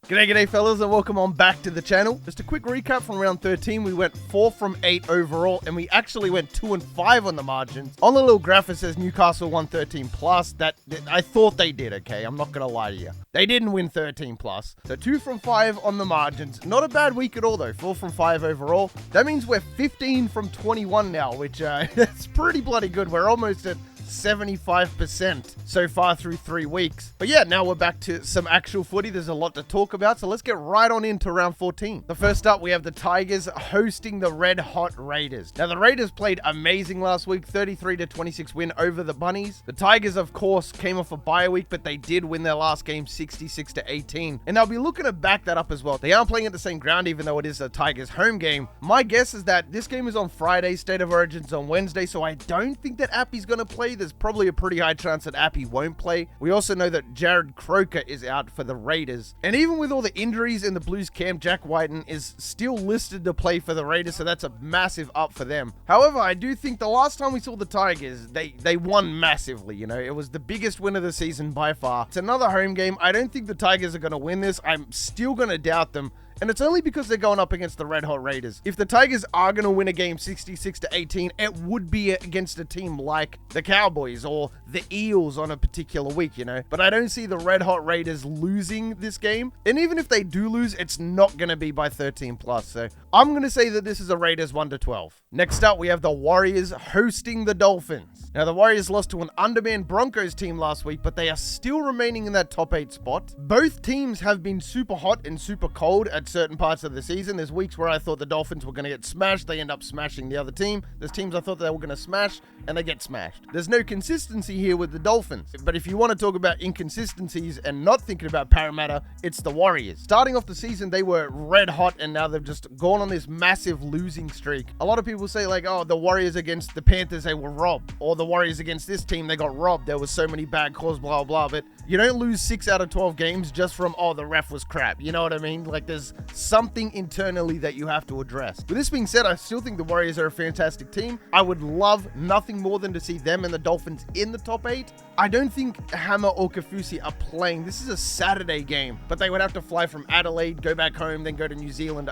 G'day fellas, and welcome on back to the channel. Just a quick recap from round 13. We went 4 from 8 overall, and we actually went 2 and 5 on the margins. On the little graph it says Newcastle won 13 plus. That I thought they did, okay? I'm not gonna lie to you. They didn't win 13 plus. So 2 from 5 on the margins. Not a bad week at all though. 4 from 5 overall. That means we're 15 from 21 now, which that's pretty bloody good. We're almost at 75% so far through 3 weeks. But yeah, now we're back to some actual footy. There's a lot to talk about, so let's get right on into round 14. The first up, we have the Tigers hosting the red hot Raiders. Now the Raiders played amazing last week, 33-26 win over the Bunnies. The Tigers, of course, came off a bye week, but they did win their last game 66-18, and they'll be looking to back that up as well. They aren't playing at the same ground, even though it is a Tigers home game. My guess is that this game is on Friday, State of Origin's on Wednesday, so I don't think that Appy's going to play. There's probably a pretty high chance that Appy won't play. We also know that Jared Croker is out for the Raiders. And even with all the injuries in the Blues camp, Jack Whiten is still listed to play for the Raiders, so that's a massive up for them. However, I do think the last time we saw the Tigers, they won massively, you know. It was the biggest win of the season by far. It's another home game. I don't think the Tigers are going to win this. I'm still going to doubt them. And it's only because they're going up against the Red Hot Raiders. If the Tigers are going to win a game 66-18, it would be against a team like the Cowboys or the Eels on a particular week, you know. But I don't see the Red Hot Raiders losing this game. And even if they do lose, it's not going to be by 13 plus. So I'm going to say that this is a Raiders 1-12. Next up, we have the Warriors hosting the Dolphins. Now, the Warriors lost to an undermanned Broncos team last week, but they are still remaining in that top 8 spot. Both teams have been super hot and super cold at certain parts of the season. There's weeks where I thought the Dolphins were going to get smashed. They end up smashing the other team. There's teams I thought they were going to smash, and they get smashed. There's no consistency here with the Dolphins. But if you want to talk about inconsistencies and not thinking about Parramatta, it's the Warriors. Starting off the season, they were red hot, and now they've just gone on this massive losing streak. A lot of people say like, oh, the Warriors against the Panthers, they were robbed. Or the Warriors against this team, they got robbed. There was so many bad calls, blah, blah. But you don't lose 6 out of 12 games just from, oh, the ref was crap. You know what I mean? Like, there's something internally that you have to address. With this being said, I still think the Warriors are a fantastic team. I would love nothing more than to see them and the Dolphins in the top 8. I don't think Hammer or Kafusi are playing. This is a Saturday game, but they would have to fly from Adelaide, go back home, then go to New Zealand.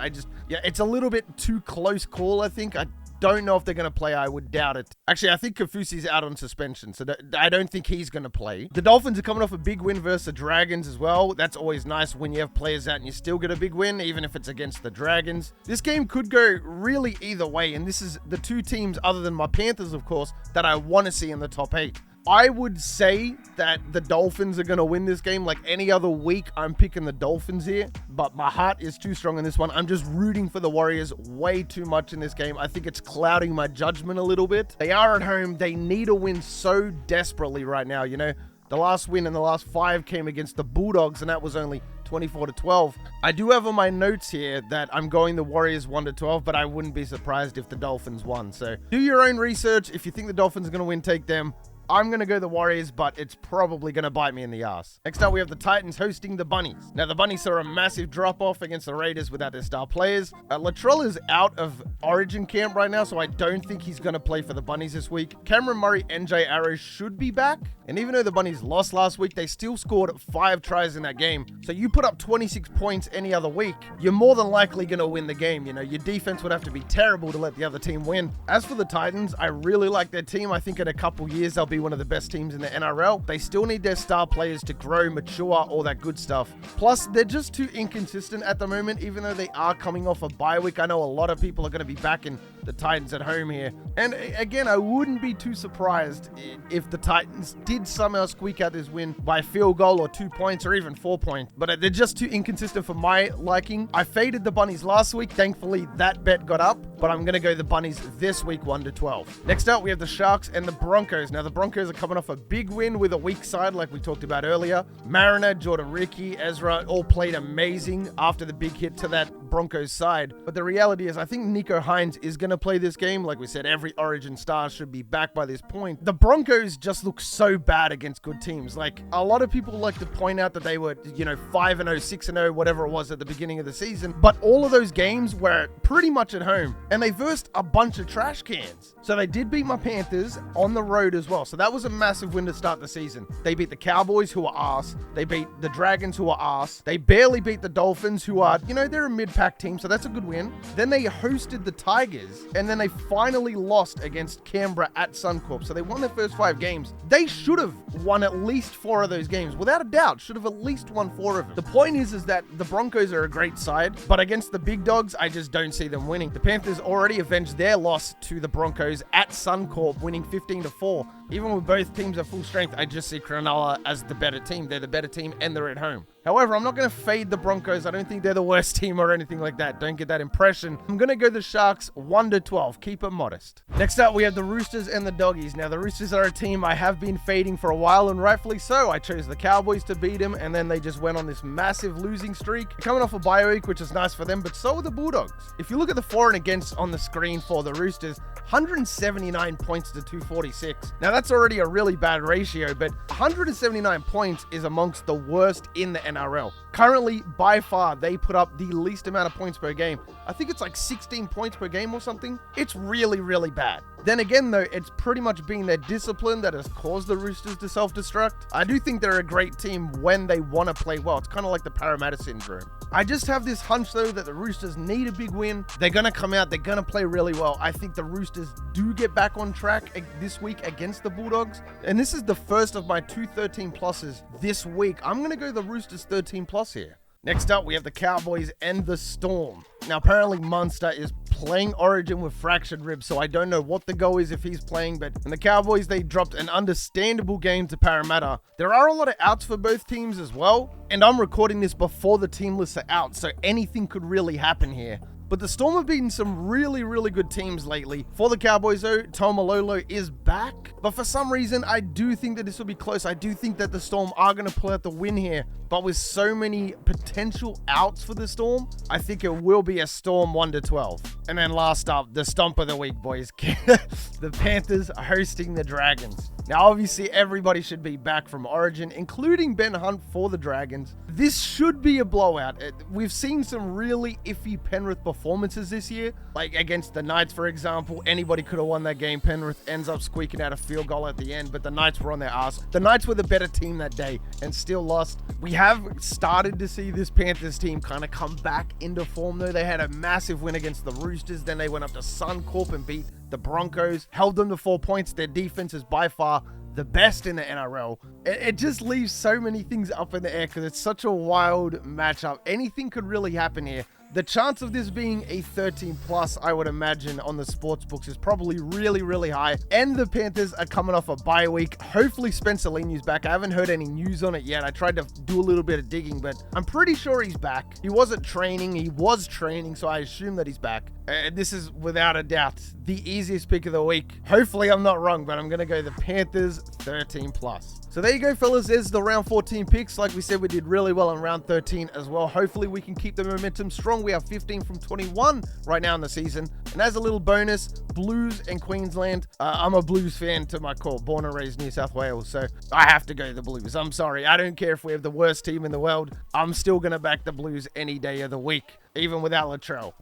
It's a little bit too close call, I think. I don't know if they're going to play. I would doubt it. Actually, I think Kafusi's out on suspension, so I don't think he's going to play. The Dolphins are coming off a big win versus the Dragons as well. That's always nice when you have players out and you still get a big win, even if it's against the Dragons. This game could go really either way, and this is the 2 teams, other than my Panthers, of course, that I want to see in the top 8. I would say that the Dolphins are going to win this game. Like any other week, I'm picking the Dolphins here, but my heart is too strong in this one. I'm just rooting for the Warriors way too much in this game. I think it's clouding my judgment a little bit. They are at home. They need a win so desperately right now. You know, the last win in the last 5 came against the Bulldogs, and that was only 24-12. I do have on my notes here that I'm going the Warriors 1-12, but I wouldn't be surprised if the Dolphins won. So do your own research. If you think the Dolphins are going to win, take them. I'm going to go the Warriors, but it's probably going to bite me in the ass. Next up, we have the Titans hosting the Bunnies. Now, the Bunnies saw a massive drop-off against the Raiders without their star players. Latrell is out of Origin camp right now, so I don't think he's going to play for the Bunnies this week. Cameron Murray and Jay Arrow should be back. And even though the Bunnies lost last week, they still scored 5 tries in that game. So you put up 26 points any other week, you're more than likely going to win the game. You know, your defense would have to be terrible to let the other team win. As for the Titans, I really like their team. I think in a couple years, they'll be one of the best teams in the NRL. They still need their star players to grow, mature, all that good stuff. Plus, they're just too inconsistent at the moment, even though they are coming off a bye week. I know a lot of people are going to be backing the Titans at home here. And again, I wouldn't be too surprised if the Titans did somehow squeak out this win by field goal or 2 points or even 4 points. But they're just too inconsistent for my liking. I faded the Bunnies last week. Thankfully, that bet got up. But I'm going to go the Bunnies this week 1-12. Next up, we have the Sharks and the Broncos. Now, the Broncos are coming off a big win with a weak side like we talked about earlier. Mariner, Jordan Ricky, Ezra all played amazing after the big hit to that Broncos side. But the reality is I think Nico Hines is going to play this game. Like we said, every Origin star should be back by this point. The Broncos just look so bad against good teams. Like, a lot of people like to point out that they were, 5-0, 6-0, whatever it was at the beginning of the season. But all of those games were pretty much at home. And they versed a bunch of trash cans. So they did beat my Panthers on the road as well. So that was a massive win to start the season. They beat the Cowboys, who are arse. They beat the Dragons, who are arse. They barely beat the Dolphins, who are, they're a mid-pack team. So that's a good win. Then they hosted the Tigers. And then they finally lost against Canberra at Suncorp. So they won their first 5 games. They should have won at least 4 of those games. Without a doubt, should have at least won 4 of them. The point is that the Broncos are a great side, but against the big dogs, I just don't see them winning. The Panthers already avenged their loss to the Broncos at Suncorp, winning 15-4. Even with both teams at full strength, I just see Cronulla as the better team. They're the better team and they're at home. However, I'm not going to fade the Broncos. I don't think they're the worst team or anything like that. Don't get that impression. I'm going to go the Sharks 1-12. Keep it modest. Next up, we have the Roosters and the Doggies. Now, the Roosters are a team I have been fading for a while, and rightfully so. I chose the Cowboys to beat them, and then they just went on this massive losing streak. Coming off a bye week, which is nice for them, but so are the Bulldogs. If you look at the for and against on the screen for the Roosters, 179 points to 246. Now, that's already a really bad ratio, but 179 points is amongst the worst in the NRL. Currently, by far, they put up the least amount of points per game. I think it's like 16 points per game or something. It's really, really bad. Then again, though, it's pretty much been their discipline that has caused the Roosters to self-destruct. I do think they're a great team when they want to play well. It's kind of like the Parramatta syndrome. I just have this hunch, though, that the Roosters need a big win. They're going to come out. They're going to play really well. I think the Roosters do get back on track this week against the Bulldogs. And this is the first of my 2 13+s this week. I'm going to go the Roosters 13+ here. Next up, we have the Cowboys and the Storm. Now, apparently Munster is playing Origin with fractured ribs, so I don't know what the go is if he's playing, but in the Cowboys, they dropped an understandable game to Parramatta. There are a lot of outs for both teams as well, and I'm recording this before the team lists are out, so anything could really happen here. But the Storm have beaten some really, really good teams lately. For the Cowboys, though, Taumalolo is back. But for some reason, I do think that this will be close. I do think that the Storm are going to pull out the win here. But with so many potential outs for the Storm, I think it will be a Storm 1-12. And then last up, the stomp of the week, boys. The Panthers hosting the Dragons. Now, obviously, everybody should be back from Origin, including Ben Hunt for the Dragons. This should be a blowout. We've seen some really iffy Penrith performances this year. Like against the Knights, for example. Anybody could have won that game. Penrith ends up squeaking out a field goal at the end, but the Knights were on their ass. The Knights were the better team that day and still lost. We have started to see this Panthers team kind of come back into form, though. They had a massive win against the Roosters. Then they went up to Suncorp and beat the Broncos, held them to 4 points. Their defense is by far the best in the NRL. It just leaves so many things up in the air because it's such a wild matchup. Anything could really happen here. The chance of this being a 13+, I would imagine, on the sports books is probably really, really high. And the Panthers are coming off a bye week. Hopefully Spencer Linew's back. I haven't heard any news on it yet. I tried to do a little bit of digging, but I'm pretty sure he's back. He wasn't training. He was training, so I assume that he's back. This is, without a doubt, the easiest pick of the week. Hopefully I'm not wrong, but I'm going to go the Panthers 13+. So there you go, fellas. There's the round 14 picks. Like we said, we did really well in round 13 as well. Hopefully we can keep the momentum strong. We have 15 from 21 right now in the season. And as a little bonus, Blues and Queensland. I'm a Blues fan to my core, born and raised New South Wales. So I have to go the Blues. I'm sorry. I don't care if we have the worst team in the world. I'm still going to back the Blues any day of the week, even without Latrell.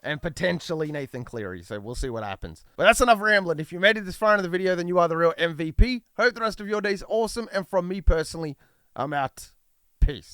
And potentially Nathan Cleary, so we'll see what happens. But that's enough rambling. If you made it this far into the video, then you are the real MVP. Hope the rest of your day's awesome, and from me personally, I'm out. Peace.